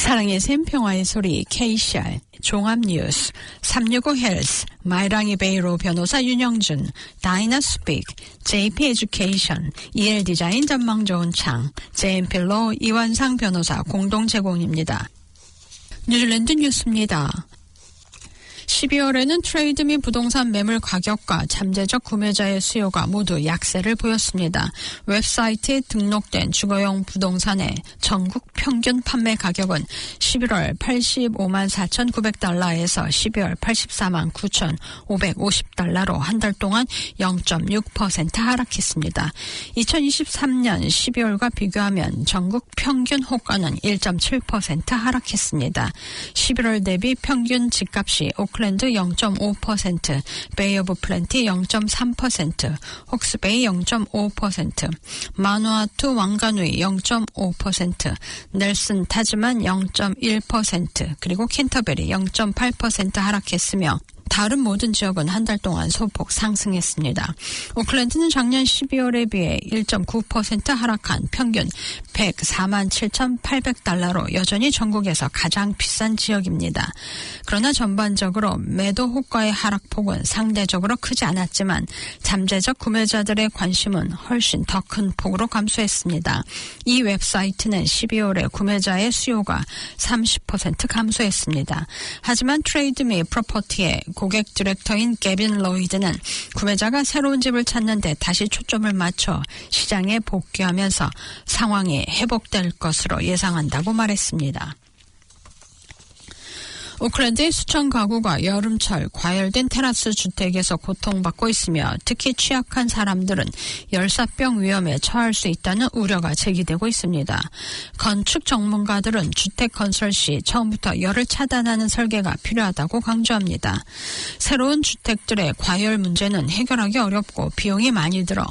사랑의 샘 평화의 소리 KCR 종합뉴스 365 헬스 마이랑이 베이로 변호사 윤영준 다이나스픽 JP 에듀케이션 EL 디자인 전망 좋은 창 JM필로 이완상 변호사 공동 제공입니다. 뉴질랜드 뉴스입니다. 12월에는 트레이드 및 부동산 매물 가격과 잠재적 구매자의 수요가 모두 약세를 보였습니다. 웹사이트에 등록된 주거용 부동산의 전국 평균 판매 가격은 11월 85만 4,900달러에서 12월 84만 9,550달러로 한 달 동안 0.6% 하락했습니다. 2023년 12월과 비교하면 전국 평균 호가는 1.7% 하락했습니다. 11월 대비 평균 집값이 오클랜드 0.5%, 베이 오브 플랜티 0.3%, 혹스베이 0.5%, 마누아투 왕가누이 0.5%, 넬슨 타즈만 0.1%, 그리고 캔터베리 0.8% 하락했으며 다른 모든 지역은 한 달 동안 소폭 상승했습니다. 오클랜드는 작년 12월에 비해 1.9% 하락한 평균 104만 7,800달러로 여전히 전국에서 가장 비싼 지역입니다. 그러나 전반적으로 매도 호가의 하락폭은 상대적으로 크지 않았지만 잠재적 구매자들의 관심은 훨씬 더 큰 폭으로 감소했습니다. 이 웹사이트는 12월에 구매자의 수요가 30% 감소했습니다. 하지만 트레이드 및 프로퍼티의 고객 디렉터인 게빈 로이드는 구매자가 새로운 집을 찾는데 다시 초점을 맞춰 시장에 복귀하면서 상황이 회복될 것으로 예상한다고 말했습니다. 오클랜드의 수천 가구가 여름철 과열된 테라스 주택에서 고통받고 있으며 특히 취약한 사람들은 열사병 위험에 처할 수 있다는 우려가 제기되고 있습니다. 건축 전문가들은 주택 건설 시 처음부터 열을 차단하는 설계가 필요하다고 강조합니다. 새로운 주택들의 과열 문제는 해결하기 어렵고 비용이 많이 들어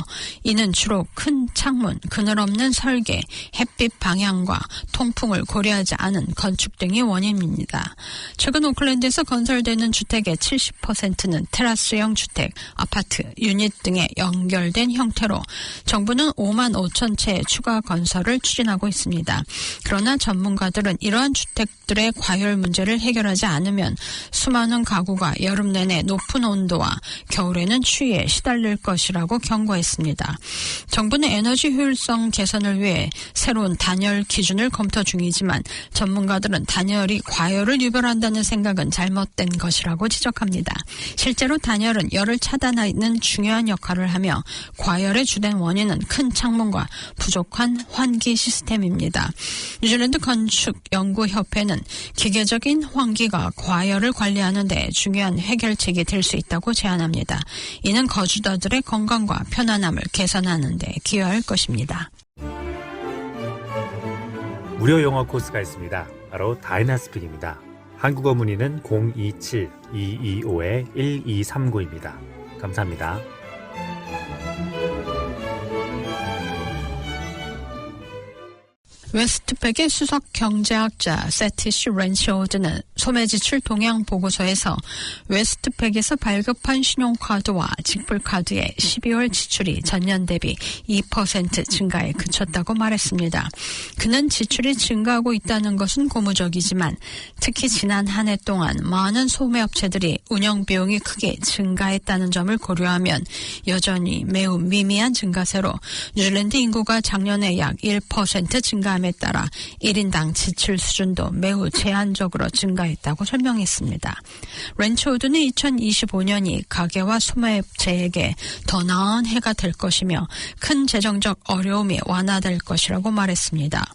이는 주로 큰 창문, 그늘 없는 설계, 햇빛 방향과 통풍을 고려하지 않은 건축 등이 원인입니다. 최근 오클랜드에서 건설되는 주택의 70%는 테라스형 주택, 아파트, 유닛 등에 연결된 형태로 정부는 5만 5천 채의 추가 건설을 추진하고 있습니다. 그러나 전문가들은 이러한 주택들의 과열 문제를 해결하지 않으면 수많은 가구가 여름 내내 높은 온도와 겨울에는 추위에 시달릴 것이라고 경고했습니다. 정부는 에너지 효율성 개선을 위해 새로운 단열 기준을 검토 중이지만 전문가들은 단열이 과열을 유발한다는 생각은 잘못된 것이라고 지적합니다. 실제로 단열은 열을 차단하는 중요한 역할을 하며 과열의 주된 원인은 큰 창문과 부족한 환기 시스템입니다. 뉴질랜드 건축연구협회는 기계적인 환기가 과열을 관리하는 데 중요한 해결책이 될 수 있다고 제안합니다. 이는 거주자들의 건강과 편안함을 개선하는 데 기여할 것입니다. 무료 영어 코스가 있습니다. 바로 다이나스픽입니다. 한국어 문의는 027-225-1239입니다. 감사합니다. 웨스트팩의 수석 경제학자 세티시 렌시오드는 소매지출 동향 보고서에서 웨스트팩에서 발급한 신용카드와 직불카드의 12월 지출이 전년 대비 2% 증가에 그쳤다고 말했습니다. 그는 지출이 증가하고 있다는 것은 고무적이지만 특히 지난 한 해 동안 많은 소매업체들이 운영 비용이 크게 증가했다는 점을 고려하면 여전히 매우 미미한 증가세로 뉴질랜드 인구가 작년에 약 1% 증가함에 따라 1인당 지출 수준도 매우 제한적으로 증가했다고 설명했습니다. 렌치우드는 2025년이 가계와 소매업체에게 더 나은 해가 될 것이며 큰 재정적 어려움이 완화될 것이라고 말했습니다.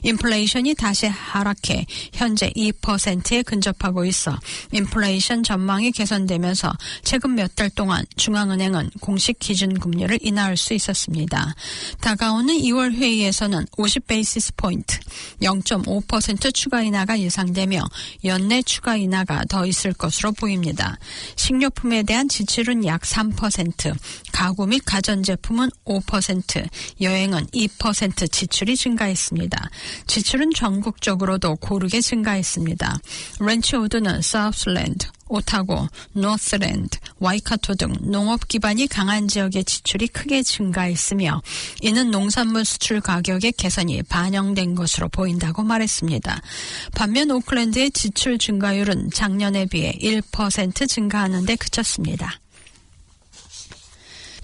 인플레이션이 다시 하락해 현재 2%에 근접하고 있어 인플레이션 전망이 개선되면서 최근 몇 달 동안 중앙은행은 공식 기준금리를 인하할 수 있었습니다. 다가오는 2월 회의에서는 50베이시스 포인트 0.5% 추가 인하가 예상되며 연내 추가 인하가 더 있을 것으로 보입니다. 식료품에 대한 지출은 약 3%, 가구 및 가전제품은 5%, 여행은 2% 지출이 증가했습니다. 지출은 전국적으로도 고르게 증가했습니다. 렌치우드는 사우스랜드, 오타고, 노스랜드, 와이카토 등 농업 기반이 강한 지역의 지출이 크게 증가했으며 이는 농산물 수출 가격의 개선이 반영된 것으로 보인다고 말했습니다. 반면 오클랜드의 지출 증가율은 작년에 비해 1% 증가하는 데 그쳤습니다.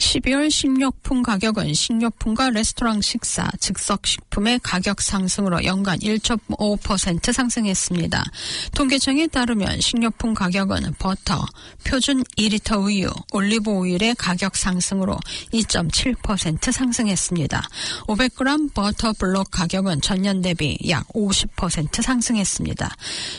12월 식료품 가격은 식료품과 레스토랑 식사, 즉석식품의 가격 상승으로 연간 1.5% 상승했습니다. 통계청에 따르면 식료품 가격은 버터, 표준 2리터 우유, 올리브 오일의 가격 상승으로 2.7% 상승했습니다. 500g 버터 블록 가격은 전년 대비 약 50% 상승했습니다.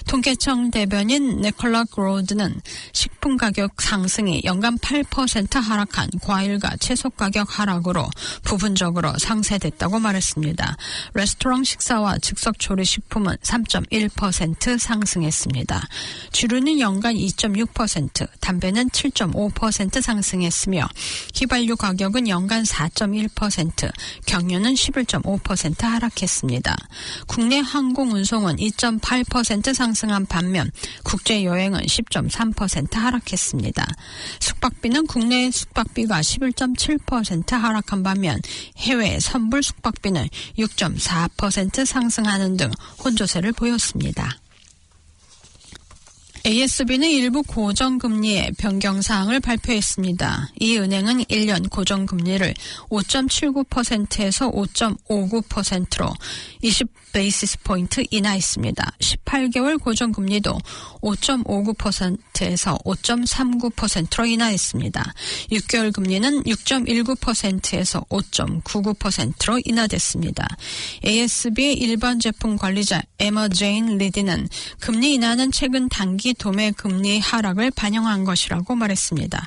통계청 대변인 니콜라 그로드는 식품 가격 상승이 연간 8% 하락한 과일과 채소 가격 하락으로 부분적으로 상쇄됐다고 말했습니다. 레스토랑 식사와 즉석 조리식품은 3.1% 상승했습니다. 주류는 연간 2.6%, 담배는 7.5% 상승했으며 휘발유 가격은 연간 4.1%, 경유는 11.5% 하락했습니다. 국내 항공운송은 2.8% 상승한 반면 국제여행은 10.3% 하락했습니다. 숙박비는 국내 숙박비가 11.7% 하락한 반면 해외 선불 숙박비는 6.4% 상승하는 등 혼조세를 보였습니다. ASB는 일부 고정금리의 변경사항을 발표했습니다. 이 은행은 1년 고정금리를 5.79%에서 5.59%로 20베이시스 포인트 인하했습니다. 18개월 고정금리도 5.59%에서 5.39%로 인하했습니다. 6개월 금리는 6.19%에서 5.99%로 인하됐습니다. ASB의 일반 제품 관리자 에머 제인 리디는 금리 인하는 최근 단기 도매 금리 하락을 반영한 것이라고 말했습니다.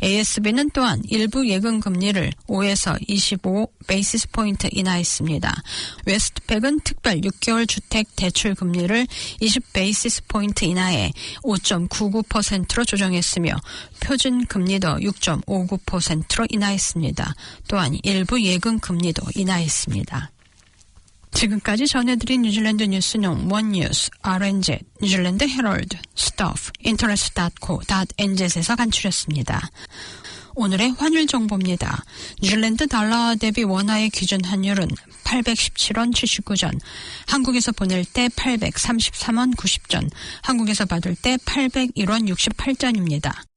ASB는 또한 일부 예금 금리를 5에서 25베이시스 포인트 인하했습니다. 웨스트팩은 특별 6개월 주택 대출 금리를 20베이시스 포인트 인하해 5.99%로 조정했으며 표준 금리도 6.59%로 인하했습니다. 또한 일부 예금 금리도 인하했습니다. 지금까지 전해드린 뉴질랜드 뉴스는 원뉴스, RNZ, 뉴질랜드 헤럴드, 스토프, interest.co.nz에서 간추렸습니다. 오늘의 환율 정보입니다. 뉴질랜드 달러 대비 원화의 기준 환율은 817원 79전, 한국에서 보낼 때 833원 90전, 한국에서 받을 때 801원 68전입니다.